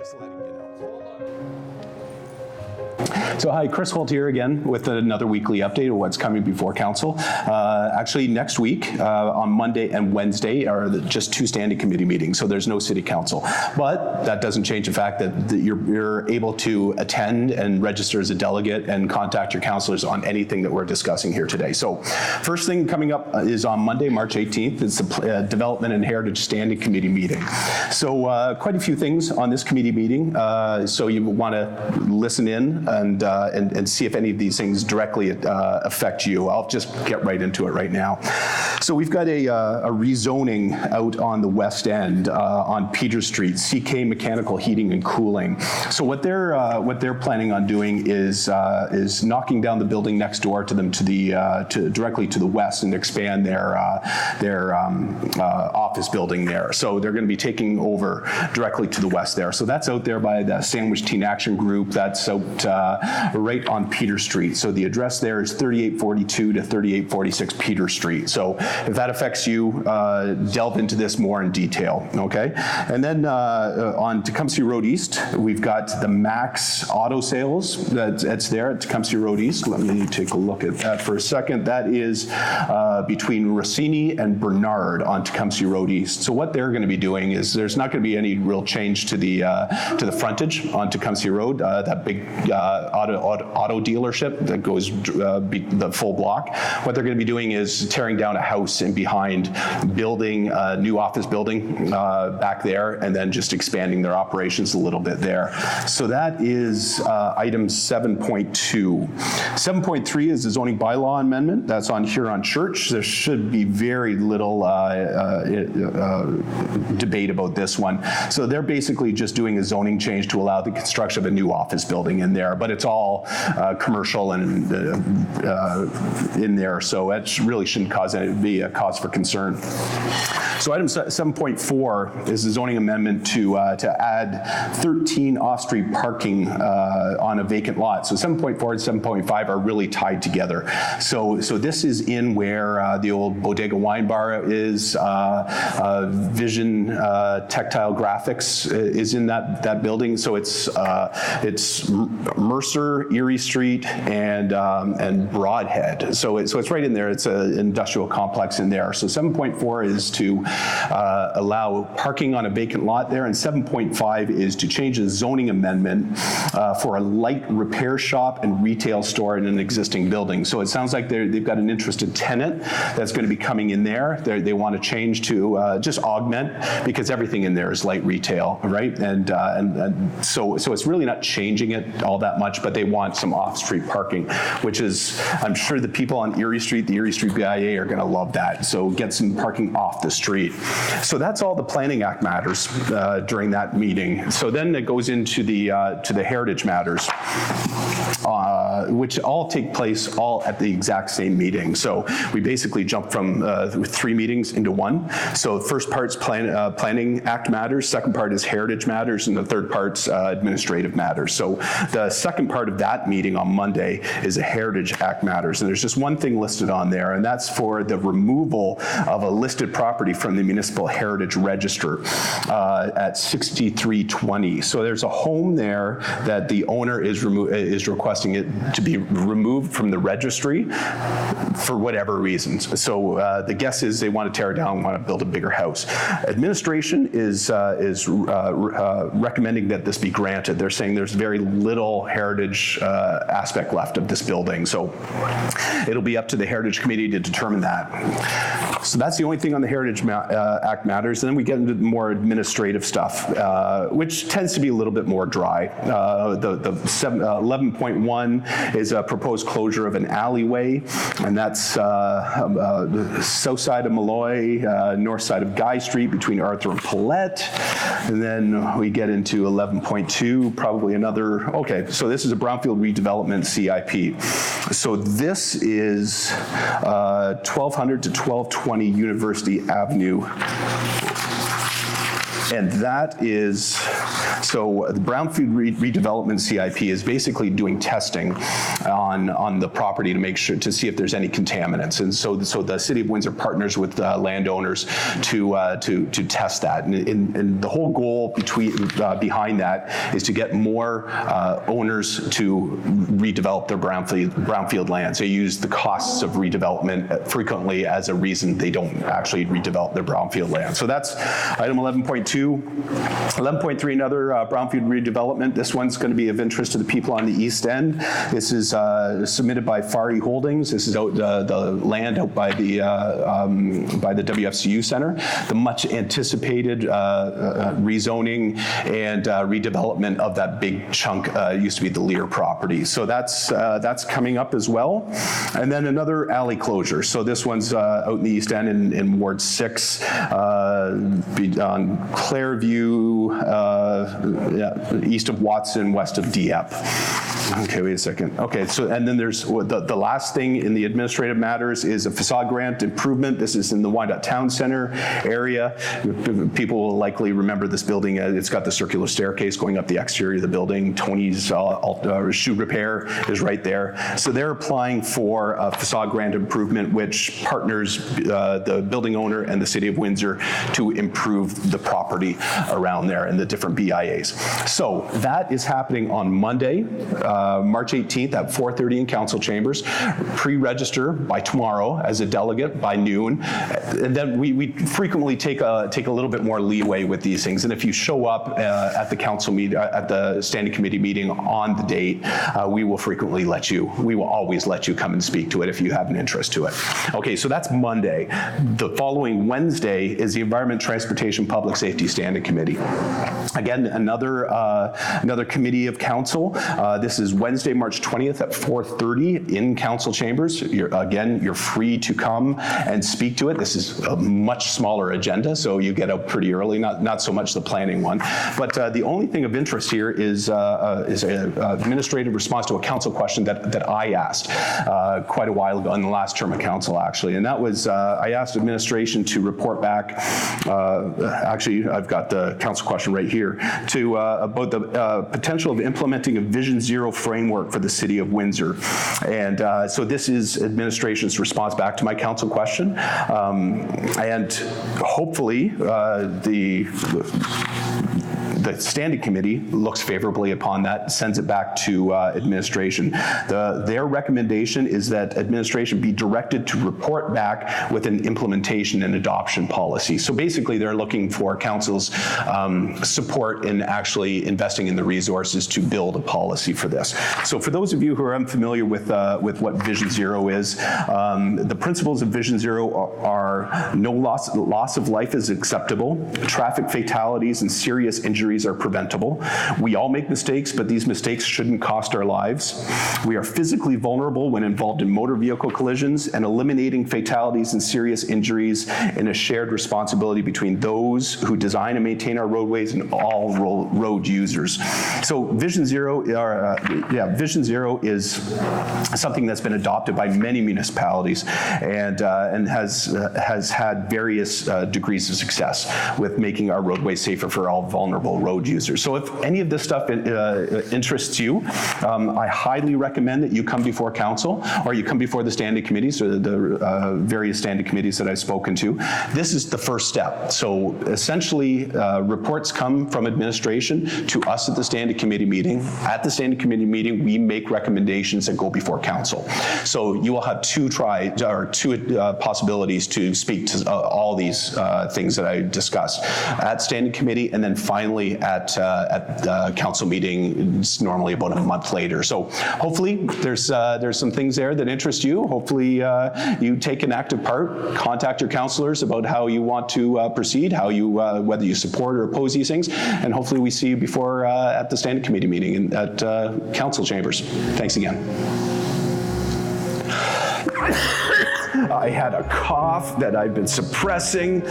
Just letting you know. So hi, Chris Holt here again with another weekly update of what's coming before council. Actually, next week on Monday and Wednesday are just two standing committee meetings, so there's no city council. But that doesn't change the fact that you're able to attend and register as a delegate and contact your councilors on anything that we're discussing here today. So first thing coming up is on Monday, March 18th. It's the Development and Heritage Standing Committee meeting. So quite a few things on this committee meeting. So you want to listen in and see if any of these things directly affect you. I'll just get right into it right now. So we've got a rezoning out on the west end on Peter Street, CK Mechanical Heating and Cooling. So what they're planning on doing is knocking down the building next door to them directly to the west and expand their office building there. So they're going to be taking over directly to the west there. So that's out there by the Sandwich Teen Action Group. That's out right on Peter Street. So the address there is 3842 to 3846 Peter Street. So if that affects you, delve into this more in detail, okay? And then on Tecumseh Road East, we've got the Max Auto Sales that's there at Tecumseh Road East. Let me take a look at that for a second. That is between Rossini and Bernard on Tecumseh Road East. So what they're going to be doing is there's not going to be any real change to the frontage on Tecumseh Road, that big auto dealership that goes the full block. What they're going to be doing is tearing down a house in behind, building a new office building back there, and then just expanding their operations a little bit there. So that is item 7.2. 7.3 is the zoning bylaw amendment. That's on Huron Church. There should be very little debate about this one. So they're basically just doing a zoning change to allow the construction of a new office building in there, but it's all commercial and in there, so it really shouldn't be a cause for concern. So item 7.4 is the zoning amendment to add 13 off-street parking on a vacant lot. So 7.4 and 7.5 are really tied together. So this is in where the old Bodega Wine Bar is. Vision Tactile Graphics is in that building. So it's Mercer, Erie Street, and Broadhead. So it's right in there. It's an industrial complex in there. So 7.4 is to allow parking on a vacant lot there, and 7.5 is to change the zoning amendment for a light repair shop and retail store in an existing building. So it sounds like they've got an interested tenant that's going to be coming in there. They want to change to just augment, because everything in there is light retail, right? And so it's really not changing it all that much, but they want some off-street parking, which is, I'm sure the people on Erie Street, the Erie Street BIA are going to love that. So get some parking off the street. So that's all the Planning Act matters during that meeting. So then it goes into the heritage matters, which all take place all at the exact same meeting. So we basically jump from 3 meetings into 1. So first part's Planning Act matters, second part is heritage matters, and the third part's administrative matters. So the second part of that meeting on Monday is a Heritage Act matters, and there's just one thing listed on there, and that's for the removal of a listed property from the Municipal Heritage Register at 6320. So there's a home there that the owner is requesting it to be removed from the registry for whatever reasons. So the guess is they want to tear it down, want to build a bigger house. Administration is recommending that this be granted. They're saying there's very little heritage aspect left of this building. So it'll be up to the Heritage Committee to determine that. So that's the only thing on the Heritage Act matters. And then we get into more administrative stuff, which tends to be a little bit more dry. The 11.1 is a proposed closure of an alleyway, and that's south side of Malloy, north side of Guy Street between Arthur and Paulette. And then we get into 11.2, probably another, okay, so this is a Brownfield Redevelopment CIP. So this is 1200 to 1220 University Avenue. And that is So the Brownfield Redevelopment CIP is basically doing testing on the property to make sure, to see if there's any contaminants. And so the City of Windsor partners with landowners to test that. And the whole goal behind that is to get more owners to redevelop their brownfield lands. They use the costs of redevelopment frequently as a reason they don't actually redevelop their brownfield land. So that's item 11.2. 11.3, another brownfield redevelopment. This one's going to be of interest to the people on the east end. This is submitted by Fari Holdings. This is out the land out by the WFCU Center. The much anticipated rezoning and redevelopment of that big chunk used to be the Lear property. So that's coming up as well. And then another alley closure. So this one's out in the east end in Ward 6 on Clairview, east of Watson, west of Dieppe. Okay, wait a second. Okay, so and then there's the last thing in the administrative matters is a facade grant improvement. This is in the Wyandotte Town Center area. People will likely remember this building. It's got the circular staircase going up the exterior of the building. Tony's shoe repair is right there. So they're applying for a facade grant improvement, which partners the building owner and the City of Windsor to improve the property around there and the different BIAs. So that is happening on Monday, March 18th at 4:30 in council chambers. Pre-register by tomorrow as a delegate by noon. And then we frequently take a little bit more leeway with these things. And if you show up at the council meeting, at the standing committee meeting on the date, we will always let you come and speak to it if you have an interest to it. Okay, so that's Monday. The following Wednesday is the Environment, Transportation, Public Safety Standing Committee. Again, another committee of council. This is Wednesday, March 20th at 4:30 in council chambers. You're free to come and speak to it. This is a much smaller agenda, so you get up pretty early, not so much the planning one. But the only thing of interest here is an administrative response to a council question that I asked quite a while ago in the last term of council, actually. And that was, I asked administration to report back, actually, I've got the council question right here, to about the potential of implementing a Vision Zero framework for the City of Windsor. And so this is administration's response back to my council question. And hopefully the standing committee looks favorably upon that, sends it back to administration. Their recommendation is that administration be directed to report back with an implementation and adoption policy. So basically they're looking for council's support in actually investing in the resources to build a policy for this. So for those of you who are unfamiliar with what Vision Zero is, the principles of Vision Zero are no loss of life is acceptable, traffic fatalities and serious injuries are preventable. We all make mistakes, but these mistakes shouldn't cost our lives. We are physically vulnerable when involved in motor vehicle collisions, and eliminating fatalities and serious injuries in a shared responsibility between those who design and maintain our roadways and all road users. So Vision Zero is something that's been adopted by many municipalities and has had various degrees of success with making our roadways safer for all vulnerable road users. So if any of this stuff interests you, I highly recommend that you come before council or you come before the standing committees or the various standing committees that I've spoken to. This is the first step. So essentially, reports come from administration to us at the standing committee meeting. At the standing committee meeting, we make recommendations that go before council. So you will have two possibilities to speak to all these things that I discussed at standing committee, and then finally at the council meeting. It's normally about a month later. So hopefully there's some things there that interest you. Hopefully you take an active part, contact your councillors about how you want to proceed, whether you support or oppose these things, and hopefully we see you before at the standing committee meeting at council chambers. Thanks again. I had a cough that I've been suppressing.